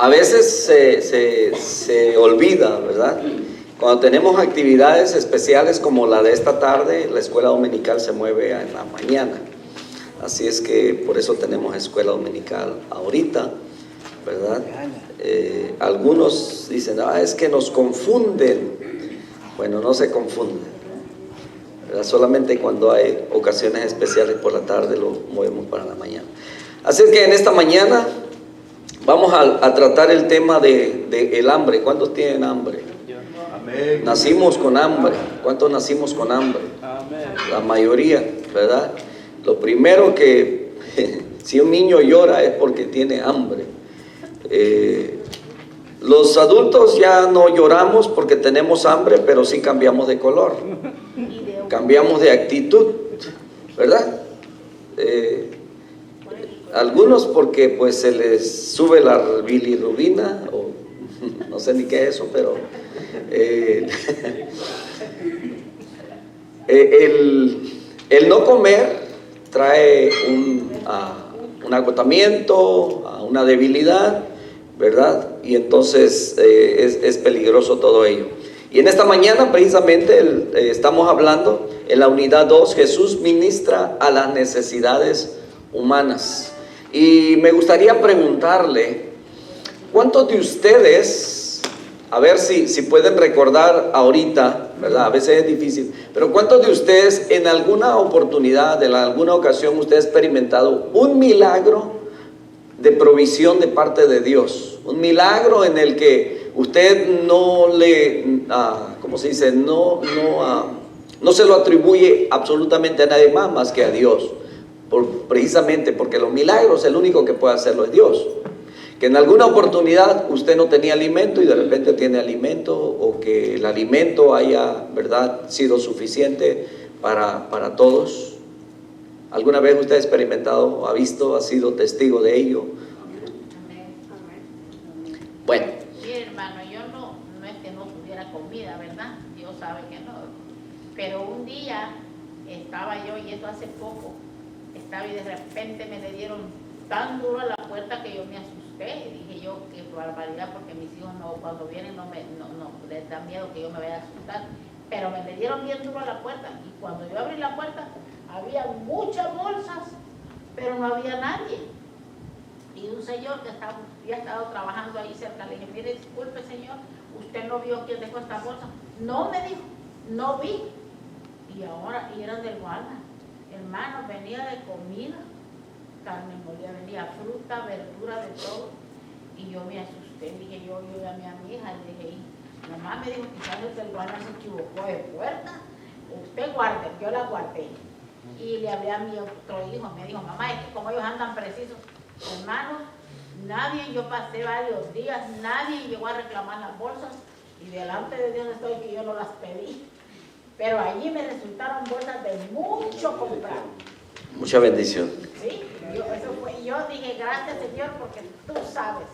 A veces se olvida, ¿verdad? Cuando tenemos actividades especiales como la de esta tarde, la escuela dominical se mueve en la mañana. Así es que por eso tenemos escuela dominical ahorita, ¿verdad? Algunos dicen, es que nos confunden. Bueno, no se confunden, ¿verdad? Solamente cuando hay ocasiones especiales por la tarde lo movemos para la mañana. Así es que en esta mañana vamos a tratar el tema de el hambre. ¿Cuántos tienen hambre? Amén. Nacimos con hambre. ¿Cuántos nacimos con hambre? Amén. La mayoría, ¿verdad? Lo primero que, si un niño llora es porque tiene hambre. Los adultos ya no lloramos porque tenemos hambre, pero sí cambiamos de color, cambiamos de actitud, ¿verdad? Algunos porque pues se les sube la bilirrubina, o no sé ni qué es eso, pero el no comer trae un agotamiento, una debilidad, ¿verdad? Y entonces es peligroso todo ello. Y en esta mañana precisamente estamos hablando en la unidad 2, Jesús ministra a las necesidades humanas. Y me gustaría preguntarle, ¿cuántos de ustedes, a ver si pueden recordar ahorita, ¿verdad? A veces es difícil, pero ¿cuántos de ustedes en alguna oportunidad, en alguna ocasión, usted ha experimentado un milagro de provisión de parte de Dios? Un milagro en el que usted no le, ¿cómo se dice? No se lo atribuye absolutamente a nadie más que a Dios. Precisamente porque los milagros, el único que puede hacerlo es Dios. Que en alguna oportunidad usted no tenía alimento y de repente tiene alimento, o que el alimento haya, ¿verdad?, sido suficiente para todos. ¿Alguna vez usted ha experimentado, ha visto, ha sido testigo de ello? Bueno. Sí, hermano, yo no es que no tuviera comida, ¿verdad? Dios sabe que no. Pero un día estaba yo, y eso hace poco, estaba y de repente me le dieron tan duro a la puerta que yo me asusté. Y dije yo, qué barbaridad, porque mis hijos cuando vienen no les da miedo que yo me vaya a asustar. Pero me le dieron bien duro a la puerta, y cuando yo abrí la puerta había muchas bolsas, pero no había nadie. Y un señor que había estado trabajando ahí cerca, le dije, mire, disculpe señor, ¿usted no vio quién dejó esta bolsa? No, me dijo, no vi. Y eran del Walmart. Hermano, venía de comida, carne molida, venía fruta, verdura, de todo. Y yo me asusté, dije, yo llamé a mi hija, le dije, mamá, me dijo, quizás el Walmart se equivocó de puerta. Usted guarde, yo la guardé. Y le hablé a mi otro hijo, me dijo, mamá, es que como ellos andan precisos, hermanos, nadie, yo pasé varios días, nadie llegó a reclamar las bolsas, y delante de Dios estoy que yo no las pedí, pero allí me resultaron bolsas de mucho comprar. Mucha bendición. Sí, yo dije, gracias Señor, porque tú sabes,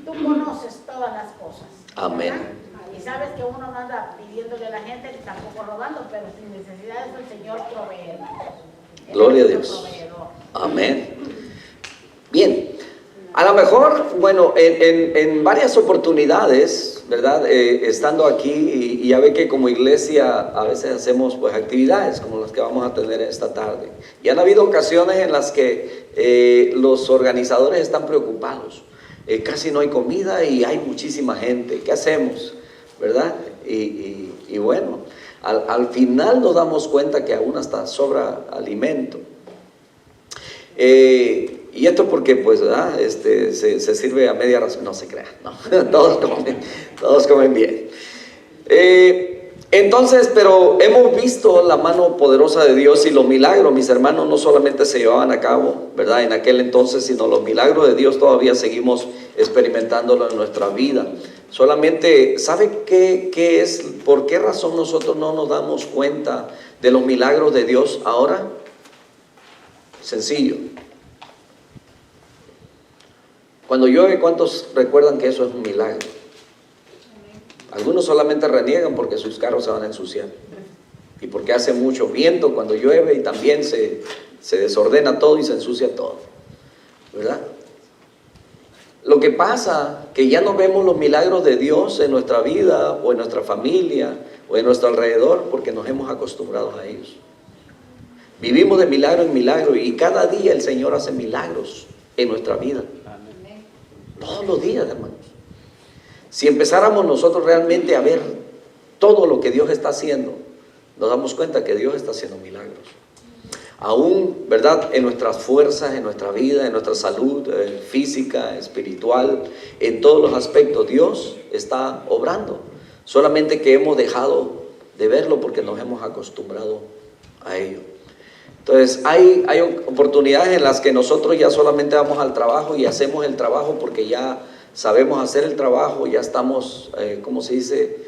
tú conoces todas las cosas. Amén. ¿Verdad? Y sabes que uno no anda pidiéndole a la gente ni tampoco rogando, pero sin necesidad eso el Señor provee. Gloria a Dios. Amén. Bien, a lo mejor, bueno, en varias oportunidades, ¿verdad? Estando aquí, y ya ve que como iglesia a veces hacemos pues actividades como las que vamos a tener esta tarde. Y han habido ocasiones en las que los organizadores están preocupados. Casi no hay comida y hay muchísima gente. ¿Qué hacemos? ¿Verdad? Y bueno, al final nos damos cuenta que aún hasta sobra alimento. Y esto porque pues se sirve a media ración, no se crea, no. todos comen bien. Entonces, pero hemos visto la mano poderosa de Dios y los milagros, mis hermanos, no solamente se llevaban a cabo, ¿verdad?, en aquel entonces, sino los milagros de Dios todavía seguimos experimentándolo en nuestra vida. Solamente, ¿sabe qué es? ¿Por qué razón nosotros no nos damos cuenta de los milagros de Dios ahora? Sencillo. Cuando llueve, ¿cuántos recuerdan que eso es un milagro? Algunos solamente reniegan porque sus carros se van a ensuciar. Y porque hace mucho viento cuando llueve y también se desordena todo y se ensucia todo. ¿Verdad? Lo que pasa que ya no vemos los milagros de Dios en nuestra vida o en nuestra familia o en nuestro alrededor porque nos hemos acostumbrado a ellos. Vivimos de milagro en milagro y cada día el Señor hace milagros en nuestra vida. Todos los días, hermanos. Si empezáramos nosotros realmente a ver todo lo que Dios está haciendo, nos damos cuenta que Dios está haciendo milagros. Aún, ¿verdad? En nuestras fuerzas, en nuestra vida, en nuestra salud física, espiritual, en todos los aspectos, Dios está obrando. Solamente que hemos dejado de verlo porque nos hemos acostumbrado a ello. Entonces, hay oportunidades en las que nosotros ya solamente vamos al trabajo y hacemos el trabajo porque ya sabemos hacer el trabajo, ya estamos, ¿cómo se dice?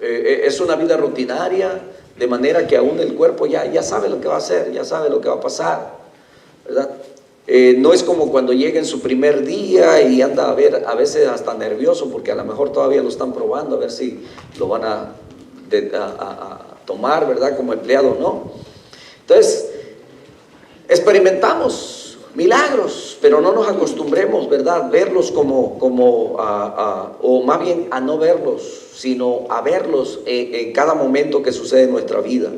Es una vida rutinaria, de manera que aún el cuerpo ya sabe lo que va a hacer, ya sabe lo que va a pasar, ¿verdad? No es como cuando llega en su primer día y anda a veces hasta nervioso porque a lo mejor todavía lo están probando, a ver si lo van a tomar, ¿verdad? Como empleado, ¿no? Entonces, experimentamos milagros, pero no nos acostumbremos, ¿verdad? Verlos o más bien a no verlos, sino a verlos en cada momento que sucede en nuestra vida.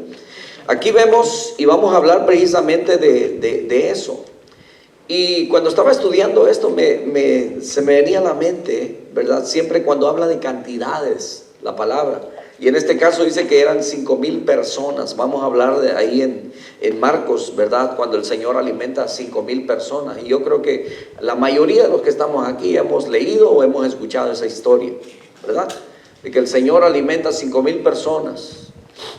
Aquí vemos y vamos a hablar precisamente de eso. Y cuando estaba estudiando esto se me venía a la mente, ¿verdad? Siempre cuando habla de cantidades, la palabra. Y en este caso dice que eran 5,000 personas. Vamos a hablar de ahí en Marcos, ¿verdad? Cuando el Señor alimenta a 5,000 personas. Y yo creo que la mayoría de los que estamos aquí hemos leído o hemos escuchado esa historia, ¿verdad? De que el Señor alimenta a 5,000 personas.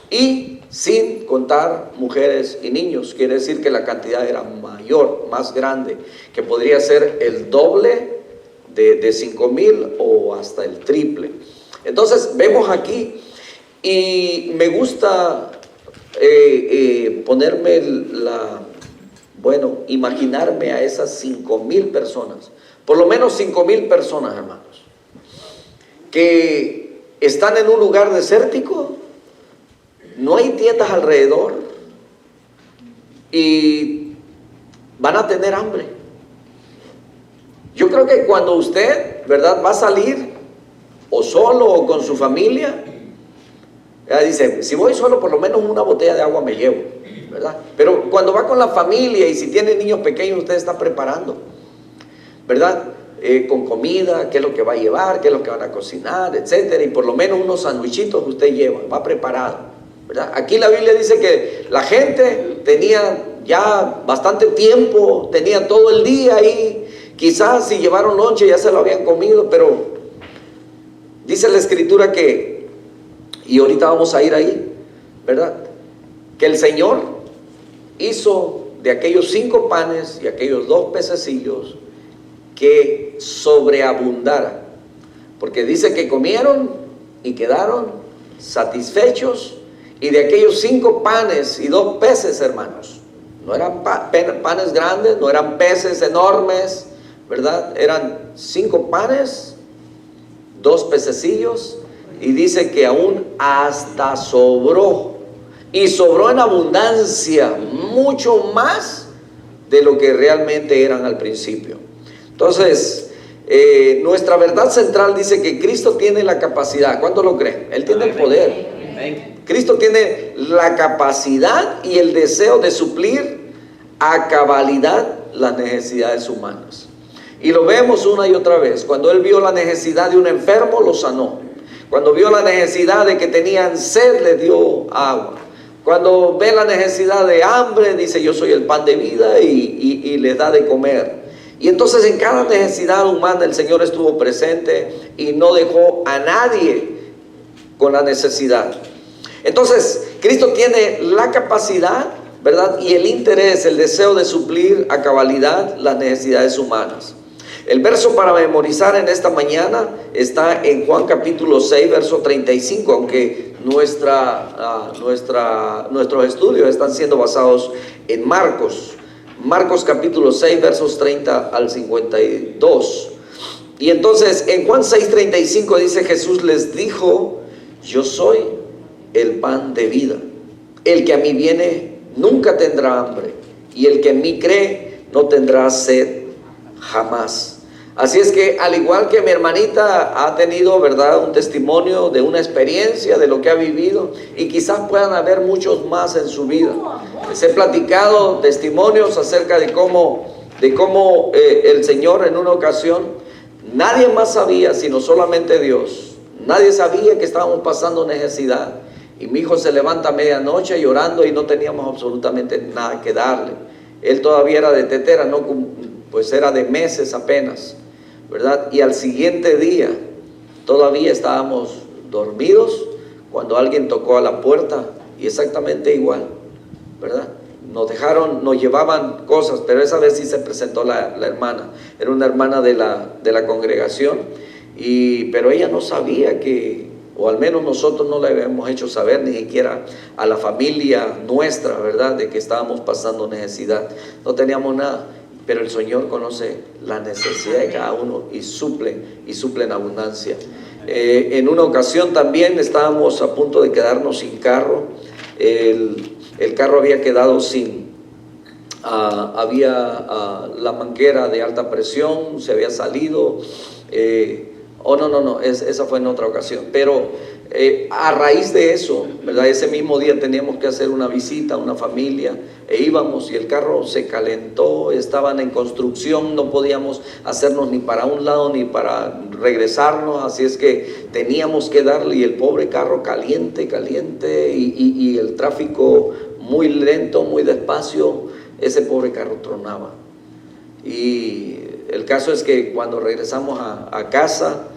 Y sin contar mujeres y niños. Quiere decir que la cantidad era mayor, más grande. Que podría ser el doble de 5,000 o hasta el triple. Entonces vemos aquí, y me gusta imaginarme a esas 5,000 personas, por lo menos 5,000 personas, hermanos, que están en un lugar desértico, no hay tiendas alrededor y van a tener hambre. Yo creo que cuando usted, ¿verdad?, va a salir o solo o con su familia, dice, si voy solo por lo menos una botella de agua me llevo, ¿verdad? Pero cuando va con la familia y si tiene niños pequeños, usted está preparando, ¿verdad? Con comida, qué es lo que va a llevar, qué es lo que van a cocinar, etcétera, y por lo menos unos sandwichitos usted lleva, va preparado, ¿verdad? Aquí la Biblia dice que la gente tenía ya bastante tiempo, tenía todo el día ahí, quizás si llevaron lonche ya se lo habían comido, pero dice la Escritura que, y ahorita vamos a ir ahí, ¿verdad?, que el Señor hizo de aquellos 5 panes y aquellos 2 pececillos que sobreabundara, porque dice que comieron y quedaron satisfechos, y de aquellos 5 panes y 2 peces, hermanos, no eran panes grandes, no eran peces enormes, ¿verdad? Eran 5 panes, 2 pececillos, y dice que aún hasta sobró, y sobró en abundancia, mucho más de lo que realmente eran al principio. Entonces, nuestra verdad central dice que Cristo tiene la capacidad. ¿Cuánto lo creen? Él tiene el poder. Cristo tiene la capacidad y el deseo de suplir a cabalidad las necesidades humanas. Y lo vemos una y otra vez. Cuando Él vio la necesidad de un enfermo, lo sanó. Cuando vio la necesidad de que tenían sed, le dio agua. Cuando ve la necesidad de hambre, dice, yo soy el pan de vida, y les da de comer. Y entonces en cada necesidad humana el Señor estuvo presente y no dejó a nadie con la necesidad. Entonces Cristo tiene la capacidad, ¿verdad?, y el interés, el deseo de suplir a cabalidad las necesidades humanas. El verso para memorizar en esta mañana está en Juan capítulo 6, verso 35, aunque nuestros estudios están siendo basados en Marcos capítulo 6, versos 30 al 52. Y entonces en Juan 6:35 dice, Jesús les dijo, yo soy el pan de vida. El que a mí viene nunca tendrá hambre, y el que en mí cree no tendrá sed jamás. Así es que, al igual que mi hermanita ha tenido, ¿verdad?, un testimonio de una experiencia, de lo que ha vivido, y quizás puedan haber muchos más en su vida. Les he platicado testimonios acerca de cómo el Señor en una ocasión, nadie más sabía sino solamente Dios. Nadie sabía que estábamos pasando necesidad. Y mi hijo se levanta a medianoche llorando y no teníamos absolutamente nada que darle. Él todavía era de tetera, no, pues era de meses apenas, ¿verdad? Y al siguiente día todavía estábamos dormidos cuando alguien tocó a la puerta, y exactamente igual, ¿verdad? Nos llevaban cosas, pero esa vez sí se presentó la hermana. Era una hermana de la congregación, pero ella no sabía que, o al menos nosotros no le habíamos hecho saber ni siquiera a la familia nuestra, ¿verdad?, de que estábamos pasando necesidad. No teníamos nada, pero el Señor conoce la necesidad de cada uno y suple en abundancia. En una ocasión también estábamos a punto de quedarnos sin carro. El carro había quedado la manguera de alta presión se había salido. Esa fue en otra ocasión. Pero a raíz de eso, ¿verdad?, ese mismo día teníamos que hacer una visita a una familia, íbamos y el carro se calentó, estaban en construcción, no podíamos hacernos ni para un lado ni para regresarnos, así es que teníamos que darle, y el pobre carro caliente, y el tráfico muy lento, muy despacio, ese pobre carro tronaba. Y el caso es que cuando regresamos a casa,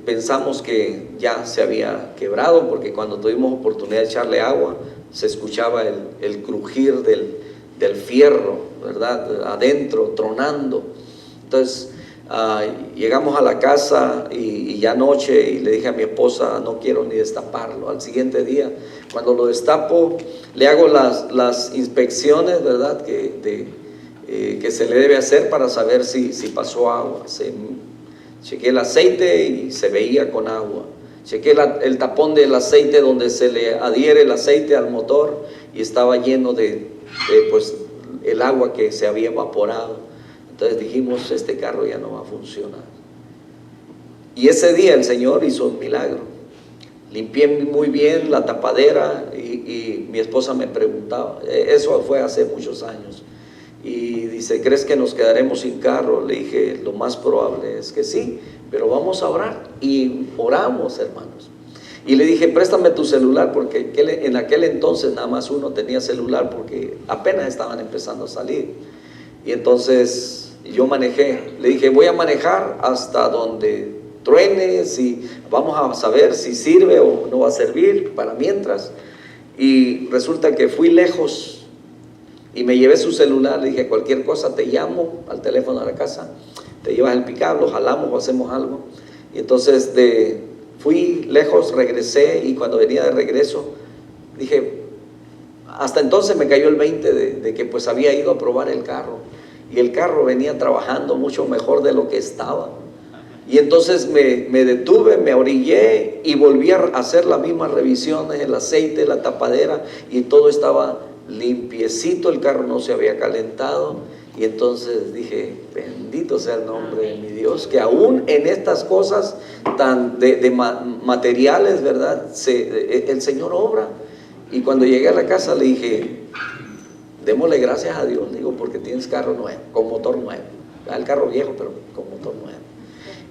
pensamos que ya se había quebrado, porque cuando tuvimos oportunidad de echarle agua, se escuchaba el crujir del fierro, ¿verdad?, adentro, tronando. Entonces llegamos a la casa y ya noche, y le dije a mi esposa, no quiero ni destaparlo. Al siguiente día, cuando lo destapo, le hago las inspecciones, ¿verdad?, que se le debe hacer para saber si pasó agua. Chequé el aceite y se veía con agua. Chequé el tapón del aceite donde se le adhiere el aceite al motor, y estaba lleno de pues el agua que se había evaporado. Entonces dijimos, este carro ya no va a funcionar. Y ese día el Señor hizo un milagro. Limpié muy bien la tapadera, y mi esposa me preguntaba, eso fue hace muchos años, y dice, ¿crees que nos quedaremos sin carro? Le dije, lo más probable es que sí, pero vamos a orar. Y oramos, hermanos. Y le dije, préstame tu celular, porque en aquel entonces nada más uno tenía celular, porque apenas estaban empezando a salir. Y entonces yo manejé, le dije, voy a manejar hasta donde truene, vamos a saber si sirve o no va a servir para mientras. Y resulta que fui lejos, y me llevé su celular. Le dije, cualquier cosa te llamo al teléfono de la casa, te llevas el pickup, lo jalamos o hacemos algo. Y entonces fui lejos, regresé, y cuando venía de regreso dije, hasta entonces me cayó el 20 de que pues había ido a probar el carro, y el carro venía trabajando mucho mejor de lo que estaba. Y entonces me detuve, me orillé y volví a hacer las mismas revisiones, el aceite, la tapadera, y todo estaba limpiecito, el carro no se había calentado. Y entonces dije, bendito sea el nombre de mi Dios, que aún en estas cosas tan de materiales, ¿verdad?, el Señor obra. Y cuando llegué a la casa le dije, démosle gracias a Dios, digo, porque tienes carro nuevo, con motor nuevo. El carro viejo, pero con motor nuevo.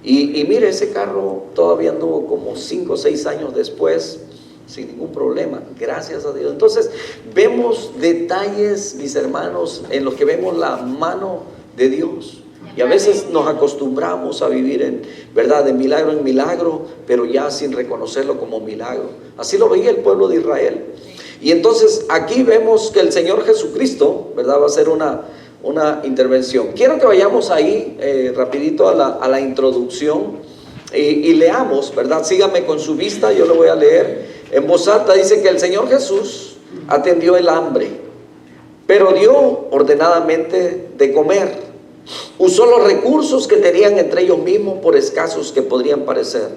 Y mire, ese carro todavía anduvo como 5 o 6 años después, sin ningún problema, gracias a Dios. Entonces vemos detalles, mis hermanos, en los que vemos la mano de Dios. Y a veces nos acostumbramos a vivir de milagro en milagro, pero ya sin reconocerlo como milagro. Así lo veía el pueblo de Israel. Y entonces aquí vemos que el Señor Jesucristo, ¿verdad?, va a hacer una intervención. Quiero que vayamos ahí rapidito a la introducción y leamos, ¿verdad? Sígame con su vista, yo lo voy a leer en voz alta. Dice que el Señor Jesús atendió el hambre, pero dio ordenadamente de comer. Usó los recursos que tenían entre ellos mismos, por escasos que podrían parecer.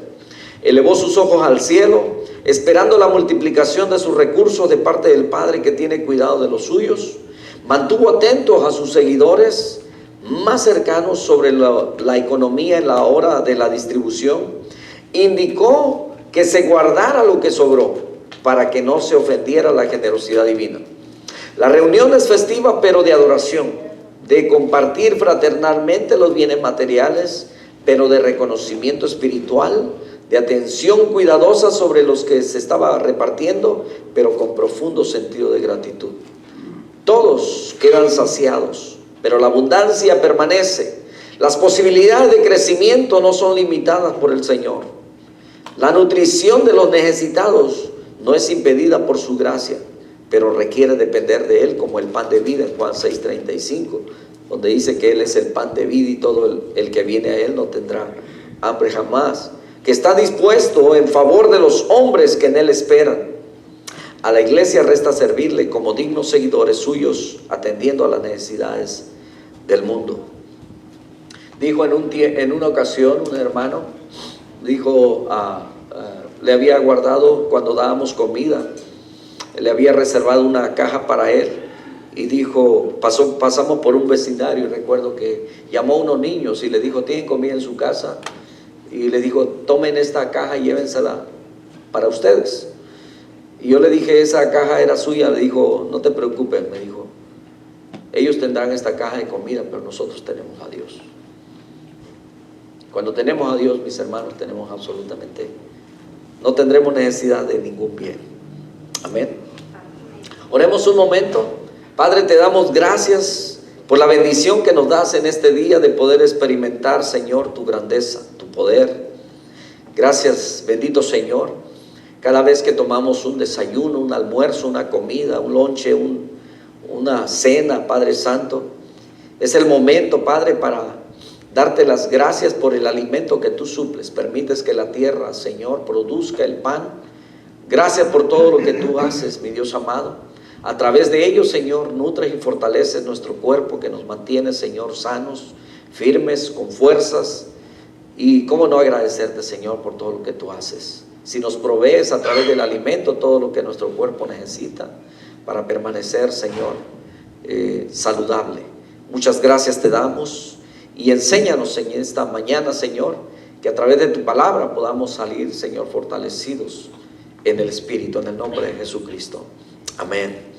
Elevó sus ojos al cielo, esperando la multiplicación de sus recursos de parte del Padre, que tiene cuidado de los suyos. Mantuvo atentos a sus seguidores más cercanos sobre la economía en la hora de la distribución, indicó que se guardara lo que sobró para que no se ofendiera la generosidad divina. La reunión es festiva, pero de adoración, de compartir fraternalmente los bienes materiales, pero de reconocimiento espiritual, de atención cuidadosa sobre los que se estaba repartiendo, pero con profundo sentido de gratitud. Todos quedan saciados, pero la abundancia permanece. Las posibilidades de crecimiento no son limitadas por el Señor. La nutrición de los necesitados no es impedida por su gracia, pero requiere depender de Él como el pan de vida en Juan 6:35, donde dice que Él es el pan de vida y todo el que viene a Él no tendrá hambre jamás, que está dispuesto en favor de los hombres que en Él esperan. A la iglesia resta servirle como dignos seguidores suyos, atendiendo a las necesidades del mundo. Dijo en una ocasión un hermano, dijo, le había guardado cuando dábamos comida, le había reservado una caja para él, y dijo, pasamos por un vecindario y recuerdo que llamó a unos niños y le dijo, ¿tienen comida en su casa? Y le dijo, tomen esta caja y llévensela para ustedes. Y yo le dije, esa caja era suya. Le dijo, no te preocupes, me dijo, ellos tendrán esta caja de comida, pero nosotros tenemos a Dios. Cuando tenemos a Dios, mis hermanos, tenemos absolutamente, no tendremos necesidad de ningún bien. Amén. Oremos un momento. Padre, te damos gracias por la bendición que nos das en este día de poder experimentar, Señor, tu grandeza, tu poder. Gracias, bendito Señor. Cada vez que tomamos un desayuno, un almuerzo, una comida, un lonche, una cena, Padre Santo, es el momento, Padre, para darte las gracias por el alimento que tú suples. Permites que la tierra, Señor, produzca el pan. Gracias por todo lo que tú haces, mi Dios amado. A través de ello, Señor, nutres y fortaleces nuestro cuerpo, que nos mantiene, Señor, sanos, firmes, con fuerzas. Y cómo no agradecerte, Señor, por todo lo que tú haces. Si nos provees a través del alimento todo lo que nuestro cuerpo necesita para permanecer, Señor, saludable. Muchas gracias te damos y enséñanos en esta mañana, Señor, que a través de tu palabra podamos salir, Señor, fortalecidos en el Espíritu, en el nombre de Jesucristo. Amén.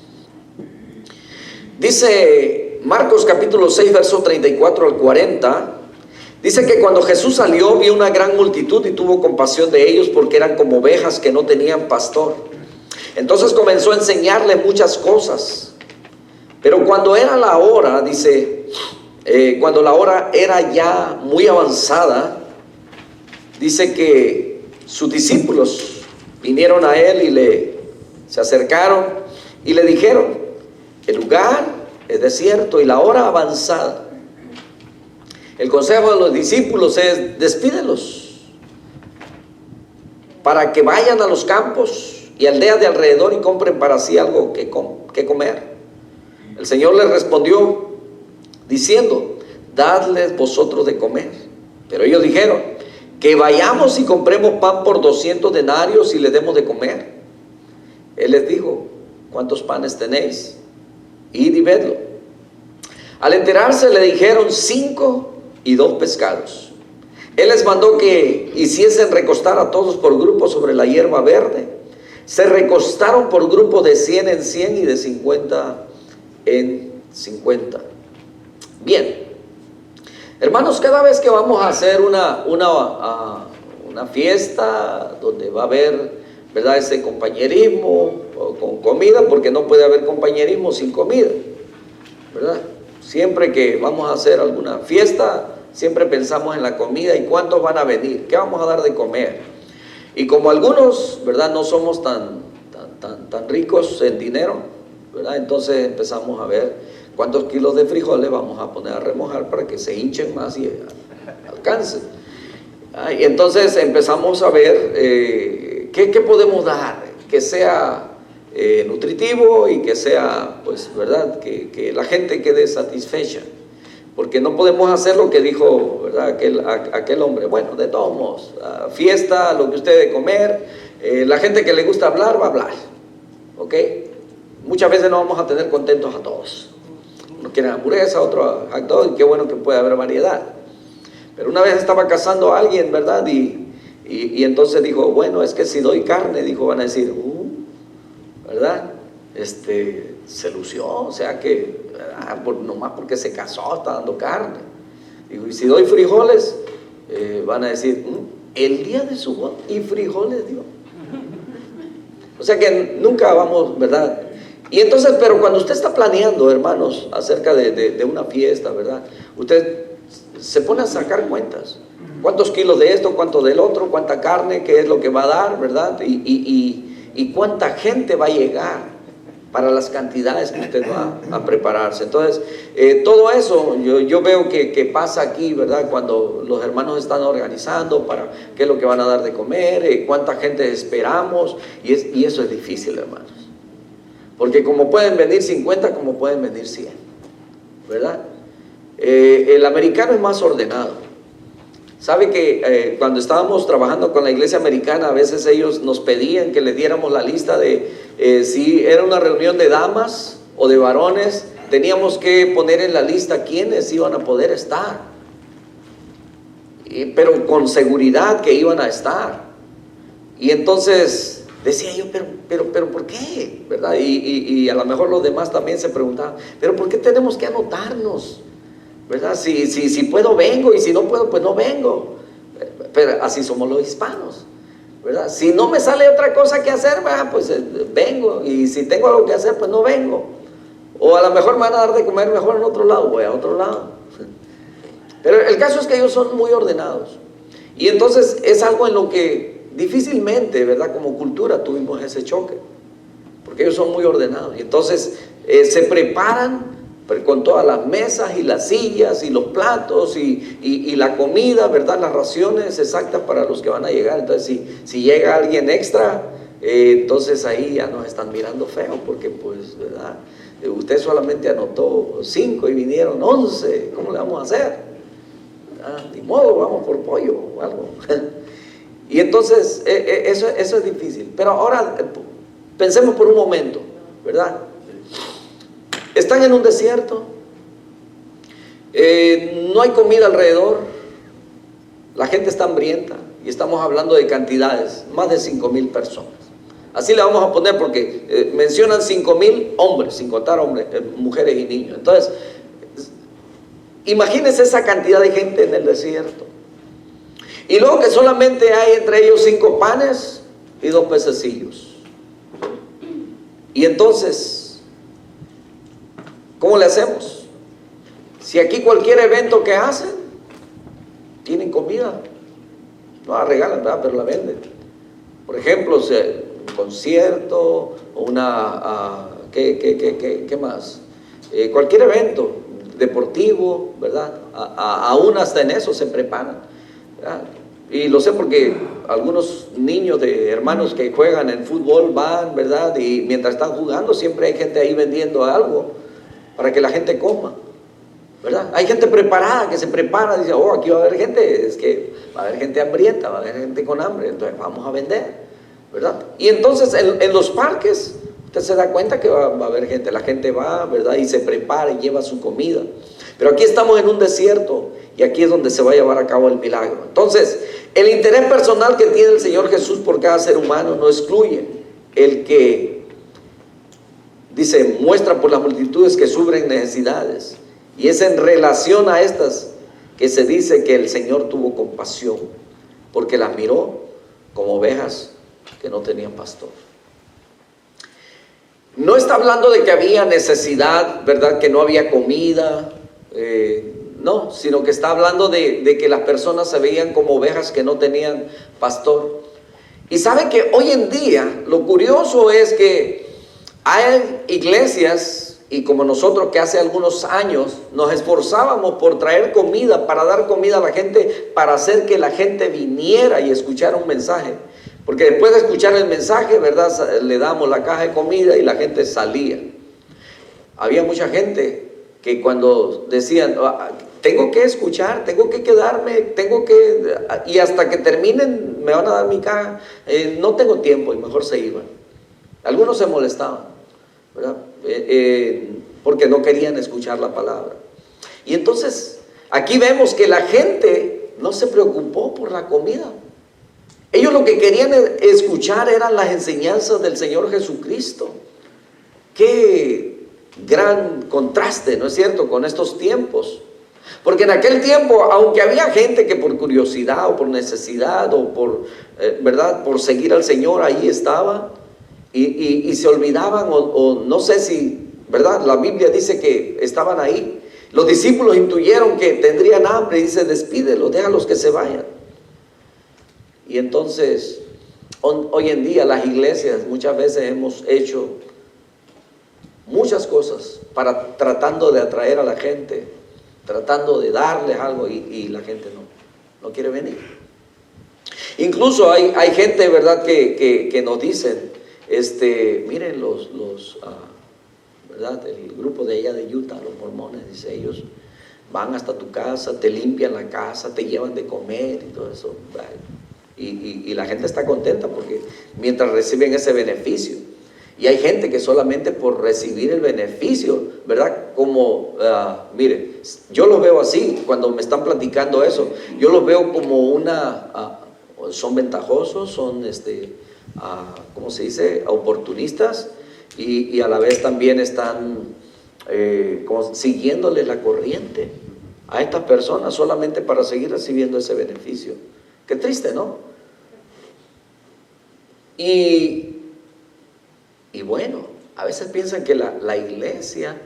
Dice Marcos capítulo 6, verso 34 al 40, dice que cuando Jesús salió, vio una gran multitud y tuvo compasión de ellos porque eran como ovejas que no tenían pastor. Entonces comenzó a enseñarle muchas cosas. Pero cuando era la hora, dice, cuando la hora era ya muy avanzada, dice que sus discípulos vinieron a él y se acercaron y le dijeron, el lugar es desierto y la hora avanzada. El consejo de los discípulos es, despídelos para que vayan a los campos y aldeas de alrededor y compren para sí algo que comer. El Señor les respondió diciendo, dadles vosotros de comer. Pero ellos dijeron, que vayamos y compremos pan por 200 denarios y le demos de comer. Él les dijo, ¿cuántos panes tenéis? Id y vedlo. Al enterarse le dijeron 5 y 2 pescados. Él les mandó que hiciesen recostar a todos por grupos sobre la hierba verde. Se recostaron por grupos de 100 en 100 y de 50 en 50. Bien, hermanos, cada vez que vamos a hacer una fiesta donde va a haber, ¿verdad?, ese compañerismo con comida, porque no puede haber compañerismo sin comida, ¿verdad? Siempre que vamos a hacer alguna fiesta, siempre pensamos en la comida y cuántos van a venir, qué vamos a dar de comer. Y como algunos, ¿verdad?, no somos tan ricos en dinero, ¿verdad?, entonces empezamos a ver cuántos kilos de frijoles vamos a poner a remojar para que se hinchen más y alcancen. Y entonces empezamos a ver qué podemos dar, que sea nutritivo y que sea, pues, ¿verdad?, que la gente quede satisfecha. Porque no podemos hacer lo que dijo, ¿verdad?, aquel hombre. Bueno, de todos modos, fiesta, lo que usted debe comer, la gente que le gusta hablar, va a hablar. ¿Ok? Muchas veces no vamos a tener contentos a todos. unos quieren hamburguesa, otro hot dog, y qué bueno que puede haber variedad. Pero una vez estaba casando a alguien, ¿verdad? Y entonces dijo, bueno, es que si doy carne, dijo, van a decir, ¿verdad? Se lució, o sea que, nomás porque se casó, está dando carne. Dijo, y si doy frijoles, van a decir, el día de su boda, y frijoles dio. O sea que nunca vamos, ¿verdad? Y entonces, pero cuando usted está planeando, hermanos, acerca de una fiesta, ¿verdad? Usted se pone a sacar cuentas. ¿Cuántos kilos de esto, cuánto del otro, cuánta carne, qué es lo que va a dar, ¿verdad? Y cuánta gente va a llegar para las cantidades que usted va a prepararse. Entonces, todo eso yo veo que pasa aquí, ¿verdad? Cuando los hermanos están organizando para qué es lo que van a dar de comer, cuánta gente esperamos, y eso es difícil, hermanos. Porque como pueden venir 50, como pueden venir 100, ¿verdad? El americano es más ordenado. Sabe que cuando estábamos trabajando con la iglesia americana, a veces ellos nos pedían que les diéramos la lista de si era una reunión de damas o de varones, teníamos que poner en la lista quiénes iban a poder estar, pero con seguridad que iban a estar. Y entonces decía yo, pero ¿por qué? ¿Verdad? Y a lo mejor los demás también se preguntaban, pero ¿por qué tenemos que anotarnos? ¿Verdad? Si puedo vengo, y si no puedo pues no vengo. Pero así somos los hispanos, ¿verdad? Si no me sale otra cosa que hacer, pues vengo, y si tengo algo que hacer pues no vengo. O a lo mejor me van a dar de comer mejor en otro lado, voy a otro lado. Pero el caso es que ellos son muy ordenados, y entonces es algo en lo que difícilmente, ¿verdad? Como cultura tuvimos ese choque, porque ellos son muy ordenados, y entonces se preparan con todas las mesas y las sillas y los platos y la comida, ¿verdad? Las raciones exactas para los que van a llegar. Entonces si llega alguien extra, entonces ahí ya nos están mirando feo, porque pues, ¿verdad? Usted solamente anotó 5 y vinieron 11, ¿cómo le vamos a hacer? Ni modo, vamos por pollo o algo. Y entonces eso es difícil. Pero ahora pensemos por un momento, ¿verdad? Están en un desierto, no hay comida alrededor, la gente está hambrienta, y estamos hablando de cantidades, más de 5,000 personas. Así le vamos a poner porque mencionan 5,000 hombres, sin contar hombres, mujeres y niños. Entonces, imagínense esa cantidad de gente en el desierto. Y luego que solamente hay entre ellos 5 panes y 2 pececillos. Y entonces, ¿cómo le hacemos? Si aquí cualquier evento que hacen, tienen comida. No la regalan, ¿verdad? Pero la venden. Por ejemplo, un concierto, o una... ¿qué más? Cualquier evento deportivo, ¿verdad? Aún hasta en eso se preparan, ¿verdad? Y lo sé porque algunos niños de hermanos que juegan en fútbol van, ¿verdad? Y mientras están jugando siempre hay gente ahí vendiendo algo para que la gente coma, ¿verdad? Hay gente preparada que se prepara, dice, oh, aquí va a haber gente, es que va a haber gente hambrienta, va a haber gente con hambre, entonces vamos a vender, ¿verdad? Y entonces en los parques usted se da cuenta que va a haber gente, la gente va, ¿verdad? Y se prepara y lleva su comida. Pero aquí estamos en un desierto y aquí es donde se va a llevar a cabo el milagro. Entonces, el interés personal que tiene el Señor Jesús por cada ser humano no excluye el que, dice, muestra por las multitudes que sufren necesidades. Y es en relación a estas que se dice que el Señor tuvo compasión, porque las miró como ovejas que no tenían pastor. No está hablando de que había necesidad, ¿verdad? Que no había comida, no, sino que está hablando de que las personas se veían como ovejas que no tenían pastor. Y sabe que hoy en día lo curioso es que hay iglesias, y como nosotros que hace algunos años nos esforzábamos por traer comida, para dar comida a la gente, para hacer que la gente viniera y escuchara un mensaje. Porque después de escuchar el mensaje, ¿verdad? Le damos la caja de comida y la gente salía. Había mucha gente que cuando decían, tengo que escuchar, tengo que quedarme, y hasta que terminen me van a dar mi caja, no tengo tiempo, y mejor se iban. Algunos se molestaban, ¿verdad? porque no querían escuchar la palabra. Y entonces aquí vemos que la gente no se preocupó por la comida. Ellos lo que querían escuchar eran las enseñanzas del Señor Jesucristo. Qué gran contraste, ¿no es cierto?, con estos tiempos. Porque en aquel tiempo, aunque había gente que por curiosidad o por necesidad o por, ¿verdad?, por seguir al Señor, ahí estaba y se olvidaban o no sé si, ¿verdad?, la Biblia dice que estaban ahí. Los discípulos intuyeron que tendrían hambre y dice: despídelos, déjalos que se vayan. Y entonces, hoy en día las iglesias muchas veces hemos hecho muchas cosas para tratando de atraer a la gente, tratando de darles algo y la gente no quiere venir. Incluso hay gente, ¿verdad?, que nos dicen, miren ¿verdad?, el grupo de allá de Utah, los mormones, dice, ellos van hasta tu casa, te limpian la casa, te llevan de comer y todo eso. Y la gente está contenta porque mientras reciben ese beneficio. Y hay gente que solamente por recibir el beneficio, ¿verdad? Como, mire, yo los veo así, cuando me están platicando eso, yo los veo como son ventajosos, son, ¿cómo se dice?, oportunistas, y a la vez también están como siguiéndole la corriente a estas personas solamente para seguir recibiendo ese beneficio. Qué triste, ¿no? Y bueno, a veces piensan que la iglesia,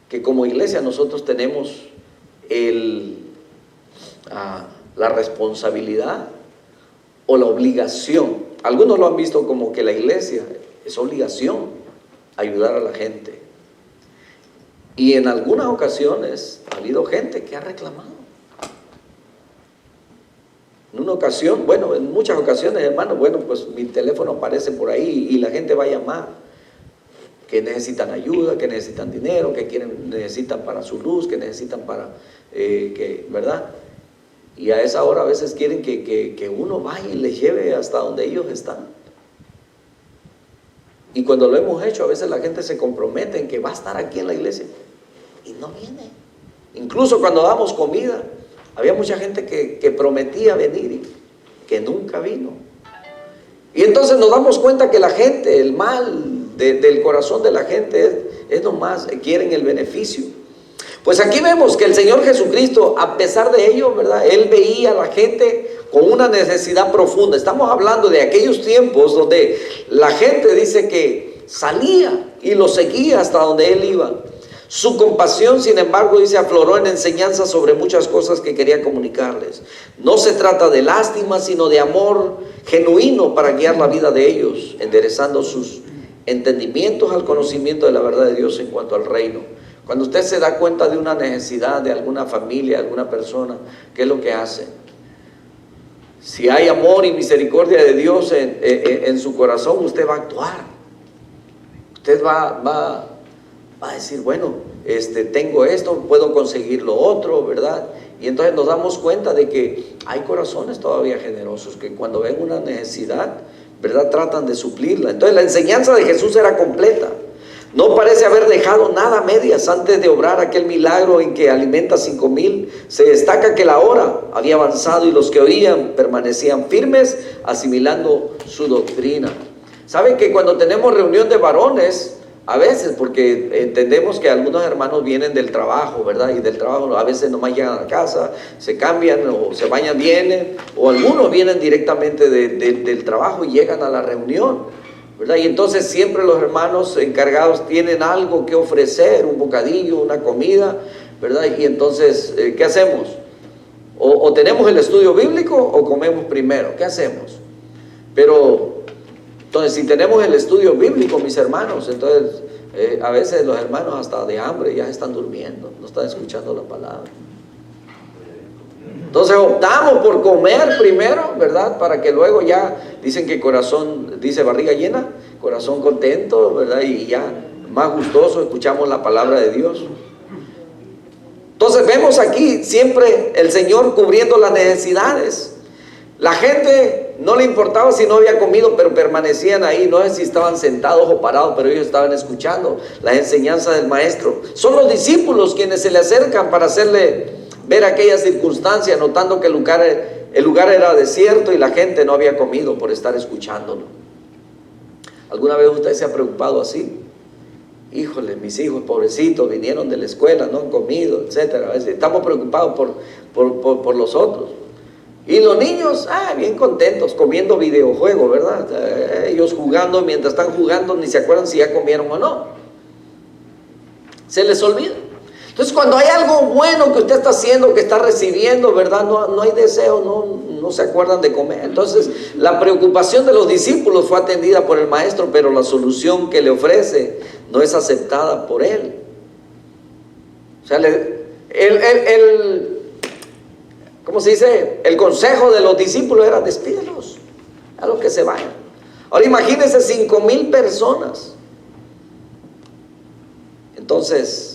que como iglesia nosotros tenemos la responsabilidad o la obligación. Algunos lo han visto como que la iglesia es obligación ayudar a la gente. Y en algunas ocasiones ha habido gente que ha reclamado. En una ocasión, bueno, en muchas ocasiones, hermano, bueno, pues mi teléfono aparece por ahí y la gente va a llamar, que necesitan ayuda, que necesitan dinero, que necesitan para su luz, que necesitan para, ¿verdad? Y a esa hora a veces quieren que uno vaya y les lleve hasta donde ellos están. Y cuando lo hemos hecho, a veces la gente se compromete en que va a estar aquí en la iglesia y no viene. Incluso cuando damos comida, había mucha gente que prometía venir y que nunca vino. Y entonces nos damos cuenta que la gente, el mal del corazón de la gente es nomás, quieren el beneficio. Pues aquí vemos que el Señor Jesucristo, a pesar de ello, ¿verdad?, Él veía a la gente con una necesidad profunda. Estamos hablando de aquellos tiempos donde la gente dice que salía y lo seguía hasta donde Él iba. Su compasión, sin embargo, dice, afloró en enseñanzas sobre muchas cosas que quería comunicarles. No se trata de lástima, sino de amor genuino para guiar la vida de ellos, enderezando sus entendimientos al conocimiento de la verdad de Dios en cuanto al reino. Cuando usted se da cuenta de una necesidad de alguna familia, alguna persona, ¿qué es lo que hace? Si hay amor y misericordia de Dios en su corazón, usted va a actuar. Usted va a decir, bueno, tengo esto, puedo conseguir lo otro, ¿verdad? Y entonces nos damos cuenta de que hay corazones todavía generosos que cuando ven una necesidad, ¿verdad?, tratan de suplirla. Entonces la enseñanza de Jesús era completa. No parece haber dejado nada a medias antes de obrar aquel milagro en que alimenta 5,000. Se destaca que la hora había avanzado y los que oían permanecían firmes, asimilando su doctrina. ¿Saben que cuando tenemos reunión de varones, a veces, porque entendemos que algunos hermanos vienen del trabajo, ¿verdad? Y del trabajo a veces nomás llegan a la casa, se cambian o se bañan, vienen, o algunos vienen directamente del trabajo y llegan a la reunión, ¿verdad? Y entonces siempre los hermanos encargados tienen algo que ofrecer, un bocadillo, una comida, ¿verdad? Y entonces, ¿qué hacemos? O tenemos el estudio bíblico o comemos primero, ¿qué hacemos? Pero entonces, si tenemos el estudio bíblico, mis hermanos, entonces a veces los hermanos hasta de hambre ya están durmiendo, no están escuchando la palabra. Entonces optamos por comer primero, ¿verdad? Para que luego ya, dicen que corazón, dice barriga llena, corazón contento, ¿verdad? Y ya más gustoso escuchamos la palabra de Dios. Entonces vemos aquí siempre el Señor cubriendo las necesidades. La gente no le importaba si no había comido, pero permanecían ahí. No sé si estaban sentados o parados, pero ellos estaban escuchando las enseñanzas del maestro. Son los discípulos quienes se le acercan para hacerle ver aquella circunstancia, notando que el lugar era desierto y la gente no había comido por estar escuchándolo. ¿Alguna vez usted se ha preocupado así? Híjole, mis hijos pobrecitos vinieron de la escuela, no han comido, etcétera. A veces estamos preocupados por los otros. Y los niños, bien contentos, comiendo videojuegos, ¿verdad? Ellos jugando, mientras están jugando ni se acuerdan si ya comieron o no. Se les olvida. Entonces, cuando hay algo bueno que usted está haciendo, que está recibiendo, ¿verdad? No hay deseo, no se acuerdan de comer. Entonces, la preocupación de los discípulos fue atendida por el maestro, pero la solución que le ofrece no es aceptada por él. O sea, ¿cómo se dice? El consejo de los discípulos era: despídelos, a los que se vayan. Ahora imagínense 5,000 personas. Entonces,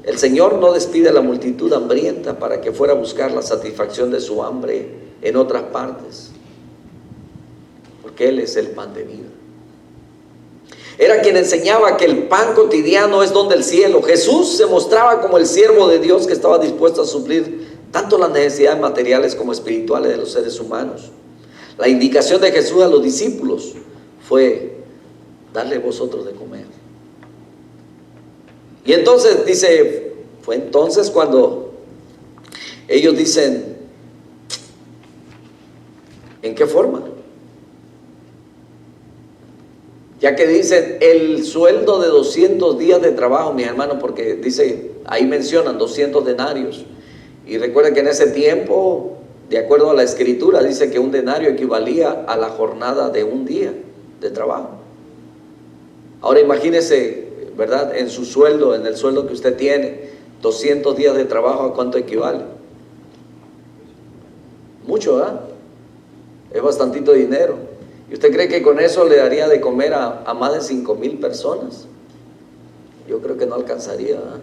el Señor no despide a la multitud hambrienta para que fuera a buscar la satisfacción de su hambre en otras partes, porque Él es el pan de vida. Era quien enseñaba que el pan cotidiano es don del cielo. Jesús se mostraba como el siervo de Dios que estaba dispuesto a suplir tanto las necesidades materiales como espirituales de los seres humanos. La indicación de Jesús a los discípulos fue: darle vosotros de comer. Y entonces dice, fue entonces cuando ellos dicen: ¿en qué forma? Ya que dicen el sueldo de 200 días de trabajo, mis hermanos, porque dice, ahí mencionan 200 denarios. Y recuerden que en ese tiempo, de acuerdo a la escritura, dice que un denario equivalía a la jornada de un día de trabajo. Ahora imagínese, ¿verdad? En su sueldo, en el sueldo que usted tiene, 200 días de trabajo, ¿a cuánto equivale? Mucho, ¿verdad? Es bastantito dinero. ¿Y usted cree que con eso le daría de comer a más de 5,000 personas? Yo creo que no alcanzaría, ¿verdad?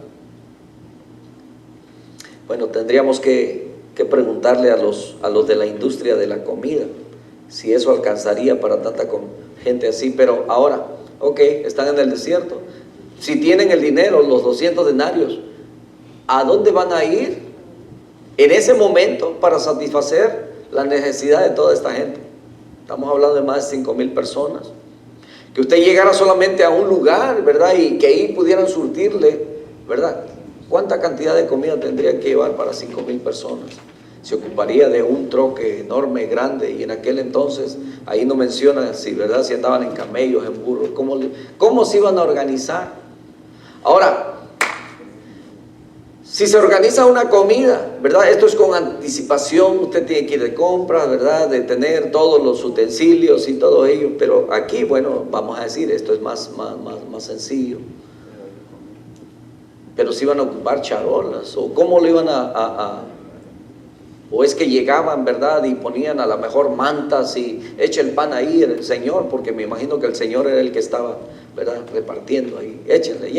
Bueno, tendríamos que preguntarle a los de la industria de la comida si eso alcanzaría para tanta gente así. Pero ahora, ok, están en el desierto. Si tienen el dinero, los 200 denarios, ¿a dónde van a ir en ese momento para satisfacer la necesidad de toda esta gente? Estamos hablando de más de 5,000 personas. Que usted llegara solamente a un lugar, ¿verdad? Y que ahí pudieran surtirle, ¿verdad? ¿Cuánta cantidad de comida tendría que llevar para 5,000 personas? Se ocuparía de un troque enorme, grande, y en aquel entonces, ahí no menciona si, ¿verdad?, si andaban en camellos, en burros, ¿cómo se iban a organizar? Ahora, si se organiza una comida, ¿verdad? Esto es con anticipación, usted tiene que ir de compras, ¿verdad?, de tener todos los utensilios y todo ello, pero aquí, bueno, vamos a decir, esto es más sencillo. Pero si iban a ocupar charolas, o cómo lo iban o es que llegaban, ¿verdad?, y ponían a lo mejor mantas y echa el pan ahí el Señor, porque me imagino que el Señor era el que estaba, ¿verdad?, repartiendo ahí, échenle,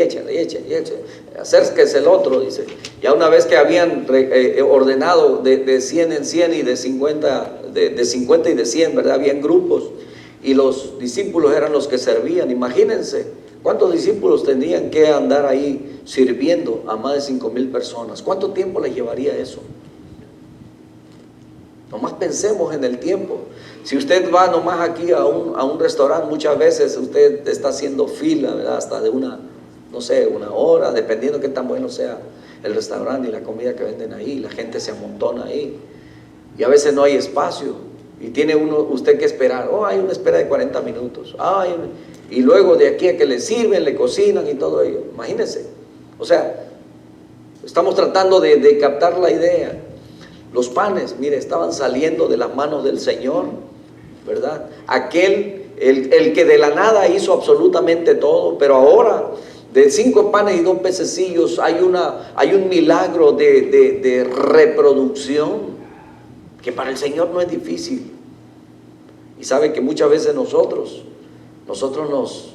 acérquese el otro, dice. Ya una vez que habían ordenado de 100 en 100 y de 50 y de 100, ¿verdad?, habían grupos, y los discípulos eran los que servían. Imagínense cuántos discípulos tendrían que andar ahí sirviendo a más de 5,000 personas. ¿Cuánto tiempo les llevaría eso? Nomás pensemos en el tiempo. Si usted va nomás aquí a un restaurante, muchas veces usted está haciendo fila, ¿verdad?, hasta de una hora, dependiendo de qué tan bueno sea el restaurante y la comida que venden ahí. La gente se amontona ahí y a veces no hay espacio y tiene usted que esperar. Hay una espera de 40 minutos. Y luego de aquí a que le sirven, le cocinan y todo ello. Imagínense. O sea, estamos tratando de captar la idea. Los panes, mire, estaban saliendo de las manos del Señor, ¿verdad? El que de la nada hizo absolutamente todo, pero ahora de 5 panes y 2 pececillos hay un milagro de reproducción que para el Señor no es difícil. Y sabe que muchas veces nosotros nos